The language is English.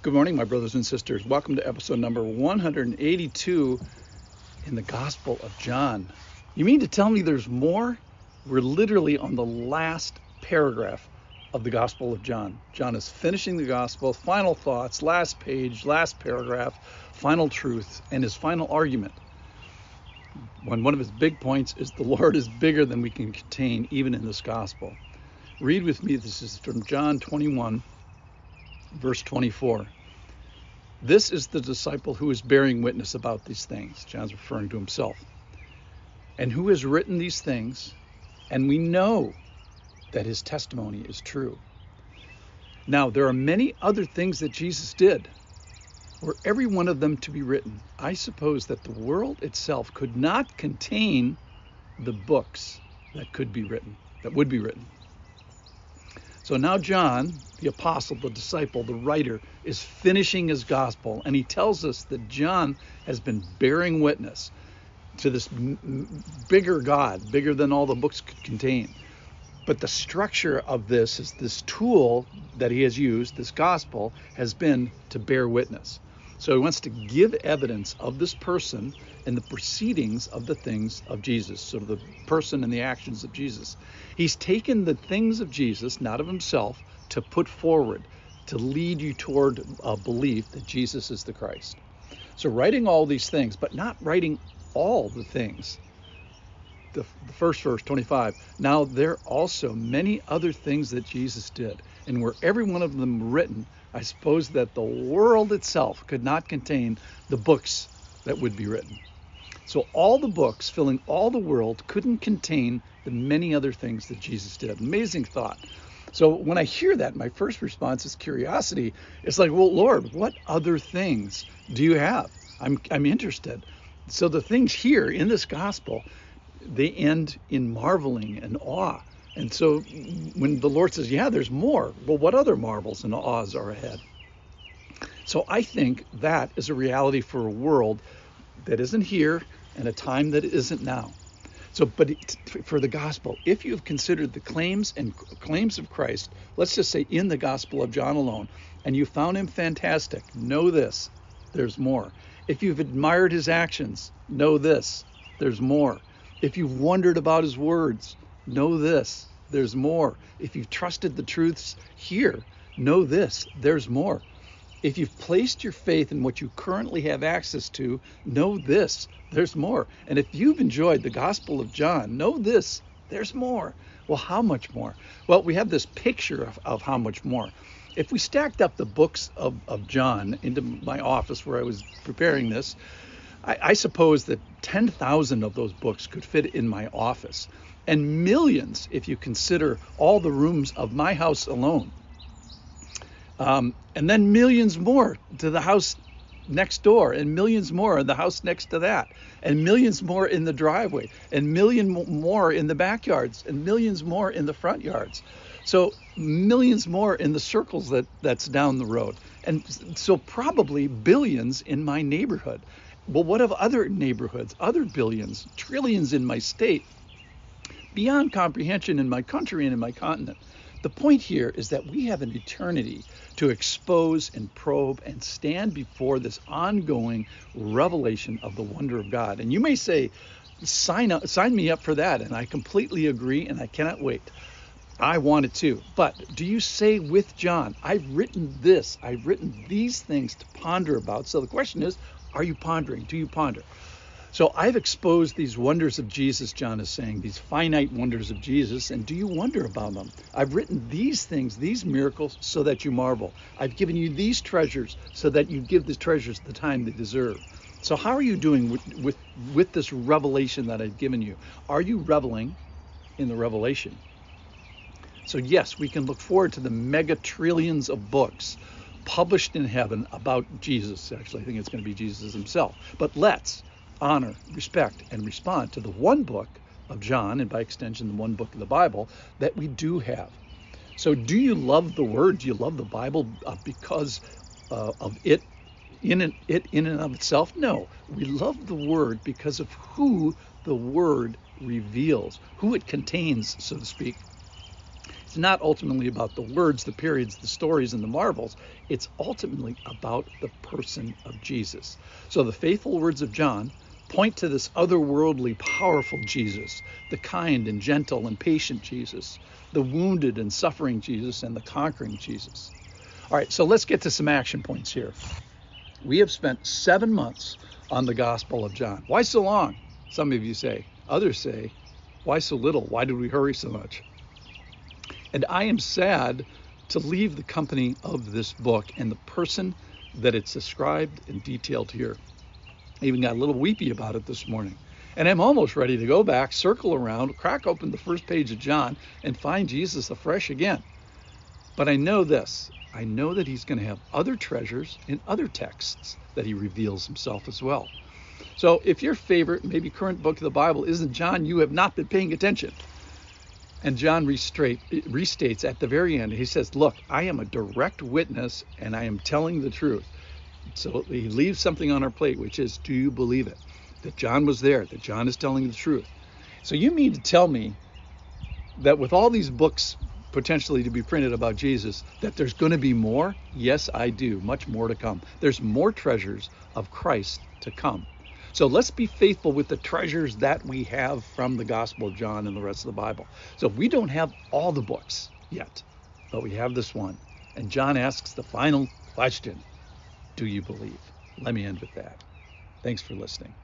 Good morning, my brothers and sisters. Welcome to episode number 182 in the Gospel of John. You mean to tell me there's more? We're literally on the last paragraph of the Gospel of John. John is finishing the Gospel, final thoughts, last page, last paragraph, final truth, and his final argument. One of his big points is the Lord is bigger than we can contain even in this Gospel. Read with me. This is from John 21. Verse 24. This is the disciple who is bearing witness about these things. John's referring to himself. And who has written these things, and we know that his testimony is true. Now, there are many other things that Jesus did. Were every one of them to be written, I suppose that the world itself could not contain the books that could be written, that would be written. So now John, the apostle, the disciple, the writer, is finishing his gospel, and he tells us that John has been bearing witness to this bigger God, bigger than all the books could contain. But the structure of this is this tool that he has used, this gospel, has been to bear witness. So he wants to give evidence of this person and the proceedings of the things of Jesus. So the person and the actions of Jesus. He's taken the things of Jesus, not of himself, to put forward, to lead you toward a belief that Jesus is the Christ. So writing all these things, but not writing all the things. The first verse, 25. Now there are also many other things that Jesus did, and were every one of them written, I suppose that the world itself could not contain the books that would be written. So all the books filling all the world couldn't contain the many other things that Jesus did. Amazing thought. So when I hear that, my first response is curiosity. It's like, well, Lord, what other things do you have? I'm interested. So the things here in this gospel, they end in marveling and awe. And so when the Lord says, yeah, there's more, well, what other marvels and awes are ahead? So I think that is a reality for a world that isn't here and a time that isn't now. So, but for the gospel, if you've considered the claims of Christ, let's just say in the Gospel of John alone, and you found him fantastic, know this, there's more. If you've admired his actions, know this, there's more. If you've wondered about his words, know this, there's more. If you've trusted the truths here, know this, there's more. If you've placed your faith in what you currently have access to, know this, there's more. And if you've enjoyed the Gospel of John, know this, there's more. Well, how much more? Well, we have this picture of how much more. If we stacked up the books of John into my office where I was preparing this, I suppose that 10,000 of those books could fit in my office, and millions if you consider all the rooms of my house alone. And then millions more to the house next door, and millions more in the house next to that, and millions more in the driveway, and million more in the backyards, and millions more in the front yards. So millions more in the circles that's down the road. And so probably billions in my neighborhood. Well, what of other neighborhoods, other billions, trillions in my state, beyond comprehension in my country and in my continent? The point here is that we have an eternity to expose and probe and stand before this ongoing revelation of the wonder of God. And you may say, sign me up for that. And I completely agree, and I cannot wait. I want it too. But do you say with John, I've written this, I've written these things to ponder about. So the question is, are you pondering? Do you ponder? So I've exposed these wonders of Jesus, John is saying, these finite wonders of Jesus, and do you wonder about them? I've written these things, these miracles, so that you marvel. I've given you these treasures so that you give the treasures the time they deserve. So how are you doing with this revelation that I've given you? Are you reveling in the revelation? So yes, we can look forward to the mega trillions of books published in heaven about Jesus. Actually, I think it's going to be Jesus himself. But let's honor, respect, and respond to the one book of John, and by extension, the one book of the Bible that we do have. So do you love the Word? Do you love the Bible because of it in and of itself? No, we love the Word because of who the Word reveals, who it contains, so to speak. It's not ultimately about the words, the periods, the stories, and the marvels. It's ultimately about the person of Jesus. So the faithful words of John point to this otherworldly, powerful Jesus, the kind and gentle and patient Jesus, the wounded and suffering Jesus, and the conquering Jesus. All right, so let's get to some action points here. We have spent 7 months on the Gospel of John. Why so long? Some of you say. Others say, why so little? Why did we hurry so much? And I am sad to leave the company of this book and the person that it's described and detailed here. I even got a little weepy about it this morning. And I'm almost ready to go back, circle around, crack open the first page of John, and find Jesus afresh again. But I know this. I know that he's going to have other treasures in other texts that he reveals himself as well. So if your favorite, maybe current book of the Bible isn't John, you have not been paying attention. And John restates at the very end, he says, look, I am a direct witness and I am telling the truth. So he leaves something on our plate, which is, do you believe it? That John was there, that John is telling the truth. So you mean to tell me that with all these books potentially to be printed about Jesus, that there's going to be more? Yes, I do. Much more to come. There's more treasures of Christ to come. So let's be faithful with the treasures that we have from the Gospel of John and the rest of the Bible. So we don't have all the books yet, but we have this one. And John asks the final question, do you believe? Let me end with that. Thanks for listening.